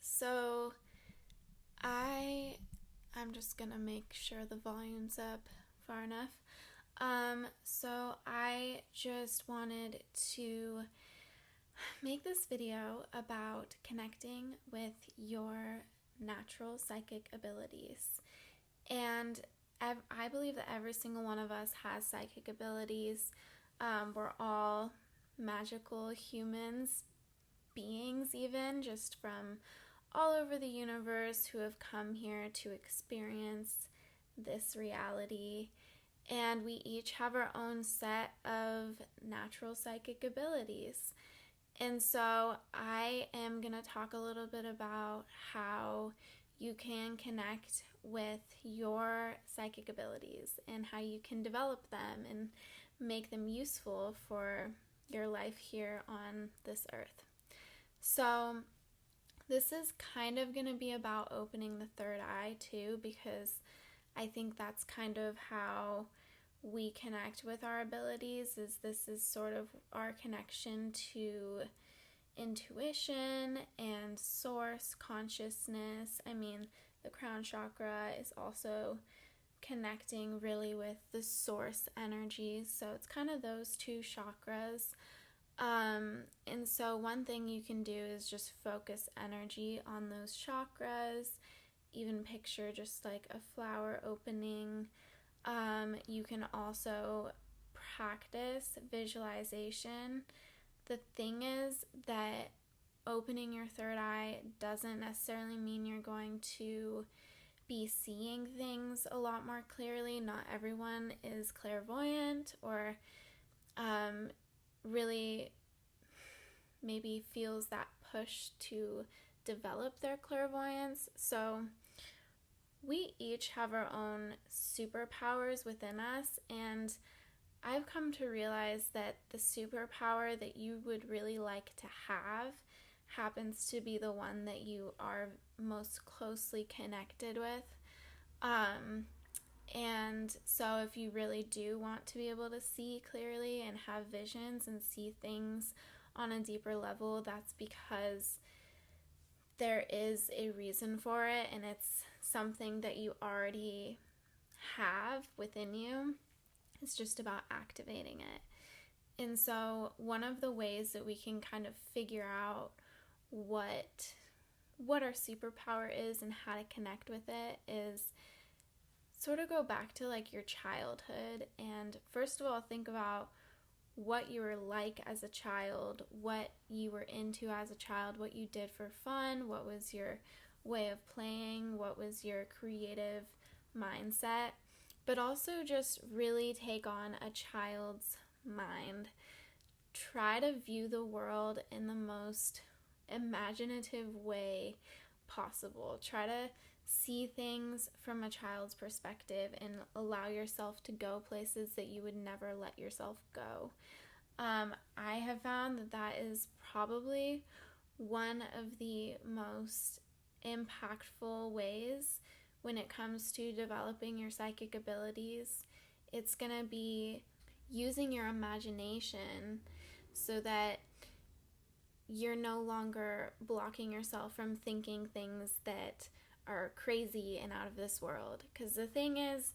So I'm just gonna make sure the volume's up far enough. So I just wanted to make this video about connecting with your natural psychic abilities. And I believe that every single one of us has psychic abilities. We're all magical humans, beings, even just from all over the universe who have come here to experience this reality. And we each have our own set of natural psychic abilities. And so I am going to talk a little bit about how you can connect with your psychic abilities and how you can develop them and make them useful for your life here on this earth. So this is kind of going to be about opening the third eye too, because I think that's kind of how we connect with our abilities. This is sort of our connection to intuition and source consciousness. I mean, the crown chakra is also connecting really with the source energy, so it's kind of those two chakras. And so one thing you can do is just focus energy on those chakras, even picture just like a flower opening. You can also practice visualization. The thing is that opening your third eye doesn't necessarily mean you're going to be seeing things a lot more clearly. Not everyone is clairvoyant or really maybe feels that push to develop their clairvoyance. So we each have our own superpowers within us, and I've come to realize that the superpower that you would really like to have happens to be the one that you are most closely connected with. And so if you really do want to be able to see clearly and have visions and see things on a deeper level, that's because there is a reason for it, and it's something that you already have within you. It's just about activating it. And so one of the ways that we can kind of figure out what our superpower is and how to connect with it is sort of go back to like your childhood, and first of all think about what you were like as a child, what you were into as a child, what you did for fun, what was your way of playing, what was your creative mindset, but also just really take on a child's mind. Try to view the world in the most imaginative way possible. Try to see things from a child's perspective and allow yourself to go places that you would never let yourself go. I have found that is probably one of the most impactful ways when it comes to developing your psychic abilities. It's going to be using your imagination so that you're no longer blocking yourself from thinking things that are crazy and out of this world. Because the thing is,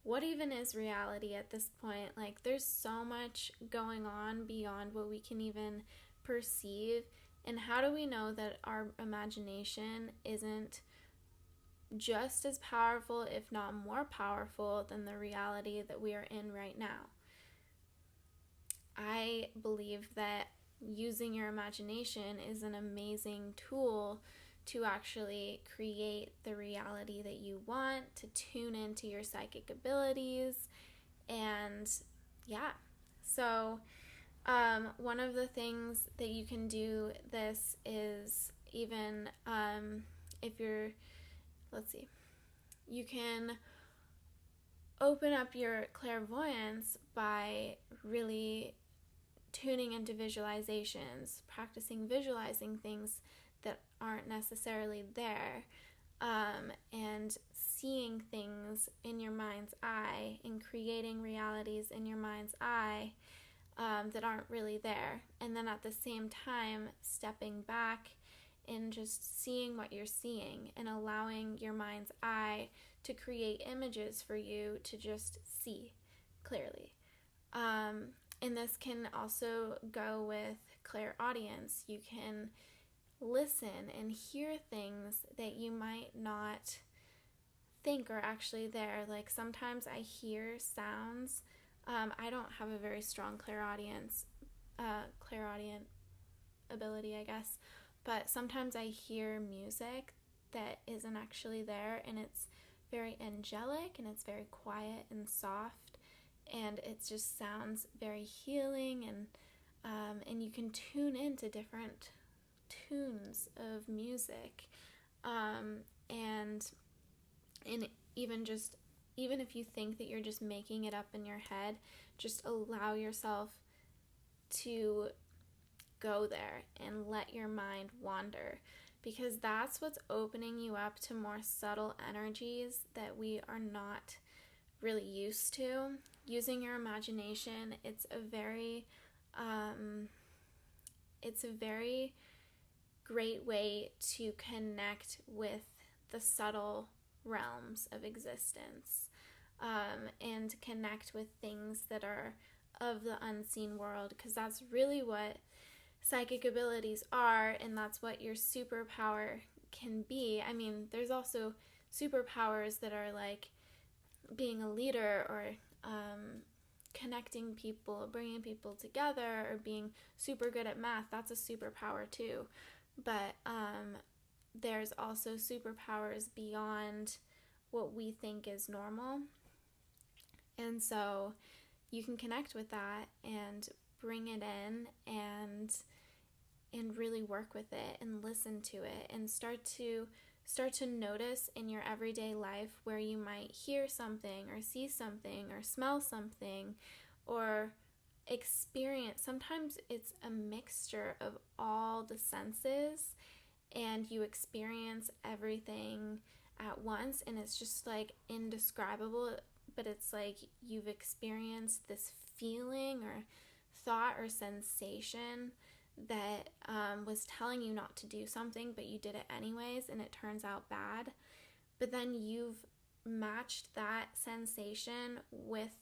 what even is reality at this point? Like, there's so much going on beyond what we can even perceive. And how do we know that our imagination isn't just as powerful, if not more powerful, than the reality that we are in right now? I believe that using your imagination is an amazing tool to actually create the reality that you want, to tune into your psychic abilities. And yeah, so one of the things that you can do this is even if you're, you can open up your clairvoyance by really tuning into visualizations, practicing visualizing things that aren't necessarily there, and seeing things in your mind's eye and creating realities in your mind's eye that aren't really there. And then at the same time, stepping back in just seeing what you're seeing and allowing your mind's eye to create images for you to just see clearly. And this can also go with clairaudience. You can listen and hear things that you might not think are actually there. Like sometimes I hear sounds. I don't have a very strong clairaudient ability, I guess, but sometimes I hear music that isn't actually there, and it's very angelic and it's very quiet and soft, and it just sounds very healing, and you can tune into different tunes of music, and even if you think that you're just making it up in your head, just allow yourself to go there and let your mind wander, because that's what's opening you up to more subtle energies that we are not really used to. Using your imagination, it's a very great way to connect with the subtle realms of existence, and connect with things that are of the unseen world, because that's really what psychic abilities are, and that's what your superpower can be. I mean, there's also superpowers that are like being a leader, or connecting people, bringing people together, or being super good at math. That's a superpower too. But there's also superpowers beyond what we think is normal. And so you can connect with that and bring it in, and really work with it and listen to it, and start to notice in your everyday life where you might hear something or see something or smell something or experience. Sometimes it's a mixture of all the senses, and you experience everything at once, and it's just like indescribable, but it's like you've experienced this feeling or thought or sensation that was telling you not to do something, but you did it anyways, and it turns out bad. But then you've matched that sensation with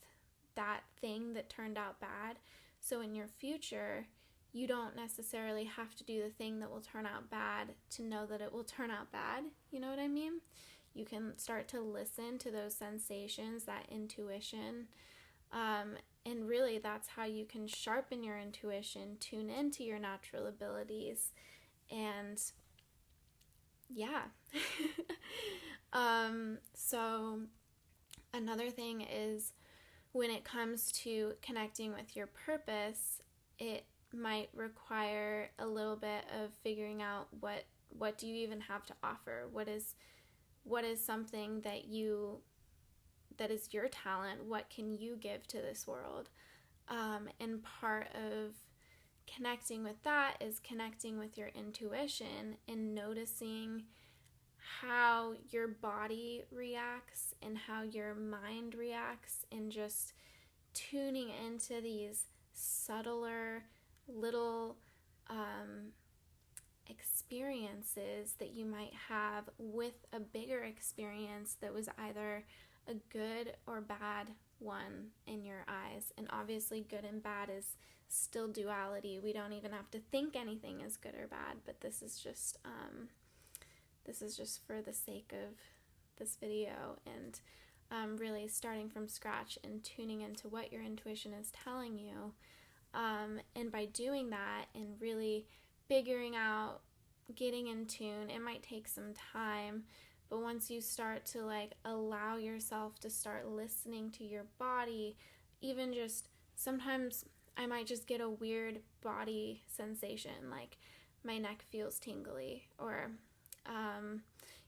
that thing that turned out bad. So in your future, you don't necessarily have to do the thing that will turn out bad to know that it will turn out bad. You know what I mean? You can start to listen to those sensations, that intuition, and really that's how you can sharpen your intuition, tune into your natural abilities, and yeah. So another thing is, when it comes to connecting with your purpose, it might require a little bit of figuring out what do you even have to offer? What is something that is your talent? What can you give to this world? And part of connecting with that is connecting with your intuition and noticing how your body reacts and how your mind reacts, and just tuning into these subtler little experiences that you might have with a bigger experience that was either a good or bad one in your eyes. And obviously good and bad is still duality. We don't even have to think anything is good or bad, but this is just for the sake of this video, and really starting from scratch and tuning into what your intuition is telling you. And by doing that and really figuring out, getting in tune, it might take some time, but once you start to like allow yourself to start listening to your body, even just sometimes I might just get a weird body sensation, like my neck feels tingly, or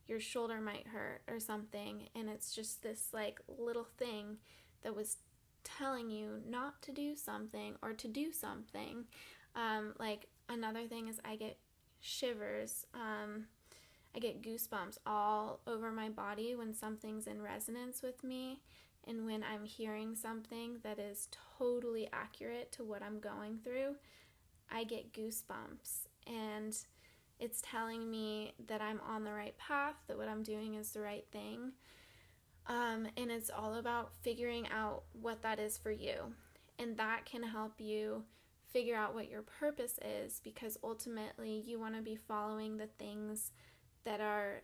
your shoulder might hurt or something, and it's just this like little thing that was telling you not to do something or to do something. Like another thing is I get shivers, I get goosebumps all over my body when something's in resonance with me, and when I'm hearing something that is totally accurate to what I'm going through, I get goosebumps. And It's telling me that I'm on the right path, that what I'm doing is the right thing. And it's all about figuring out what that is for you. And that can help you figure out what your purpose is, because ultimately you want to be following the things that are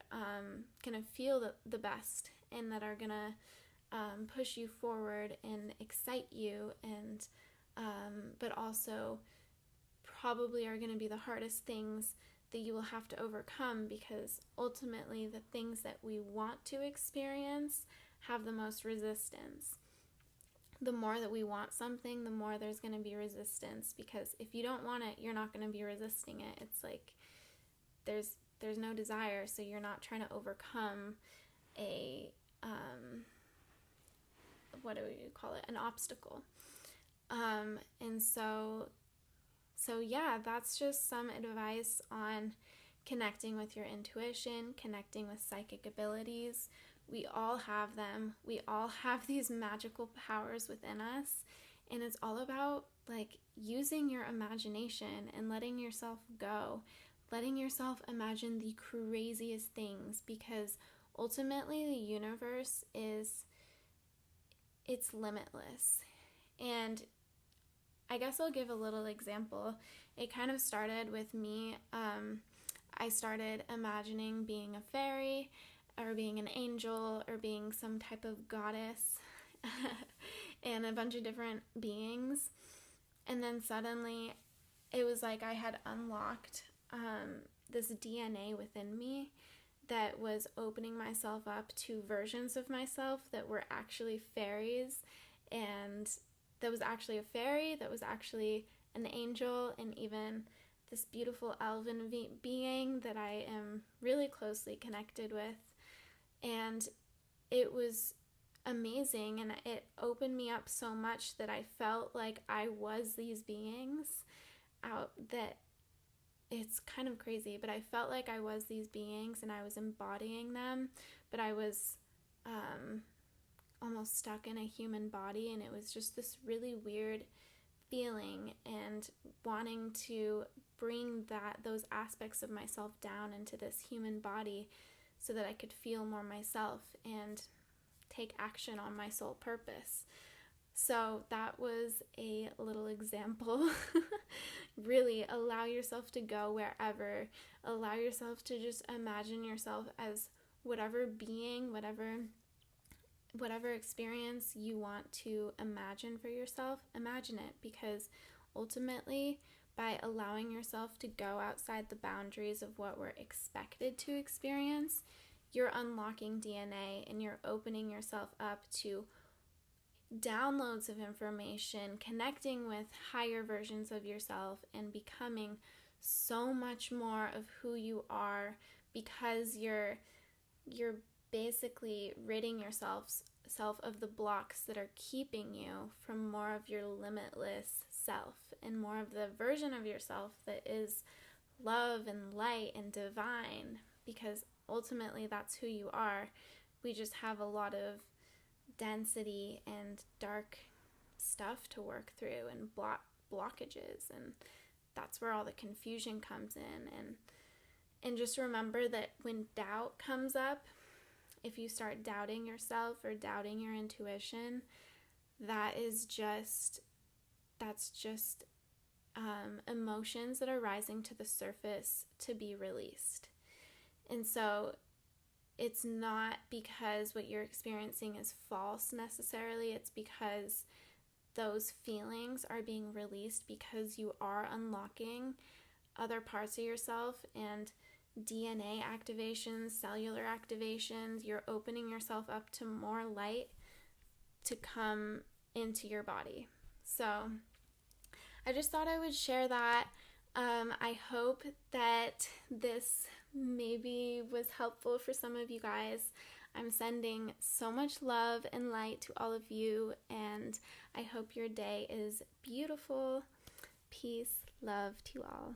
going to feel the best and that are going to push you forward and excite you, and but also probably are going to be the hardest things that you will have to overcome, because ultimately the things that we want to experience have the most resistance. The more that we want something, the more there's going to be resistance, because if you don't want it, you're not going to be resisting it. It's like there's no desire, so you're not trying to overcome a what do we call it, an obstacle. And so yeah, that's just some advice on connecting with your intuition, connecting with psychic abilities. We all have them. We all have these magical powers within us, and it's all about like using your imagination and letting yourself go, letting yourself imagine the craziest things, because ultimately the universe it's limitless. And I guess I'll give a little example. It kind of started with me. I started imagining being a fairy, or being an angel, or being some type of goddess, and a bunch of different beings. And then suddenly it was like I had unlocked this DNA within me that was opening myself up to versions of myself that were actually fairies, and that was actually a fairy, that was actually an angel, and even this beautiful elven being that I am really closely connected with. And it was amazing, and it opened me up so much that I felt like I was these beings out, that it's kind of crazy, but I felt like I was these beings and I was embodying them, but I was almost stuck in a human body, and it was just this really weird feeling, and wanting to bring those aspects of myself down into this human body so that I could feel more myself and take action on my soul purpose. So that was a little example. Really allow yourself to go wherever. Allow yourself to just imagine yourself as whatever being, whatever experience you want to imagine for yourself. Imagine it, because ultimately, by allowing yourself to go outside the boundaries of what we're expected to experience, you're unlocking DNA, and you're opening yourself up to downloads of information, connecting with higher versions of yourself, and becoming so much more of who you are, because you're basically ridding yourself of the blocks that are keeping you from more of your limitless self, and more of the version of yourself that is love and light and divine, because ultimately that's who you are. We just have a lot of density and dark stuff to work through, and blockages, and that's where all the confusion comes in. And just remember that when doubt comes up, if you start doubting yourself or doubting your intuition, that's just emotions that are rising to the surface to be released. And so it's not because what you're experiencing is false necessarily. It's because those feelings are being released, because you are unlocking other parts of yourself, and DNA activations, cellular activations. You're opening yourself up to more light to come into your body. So I just thought I would share that. I hope that this maybe was helpful for some of you guys. I'm sending so much love and light to all of you, and I hope your day is beautiful. Peace, love to you all.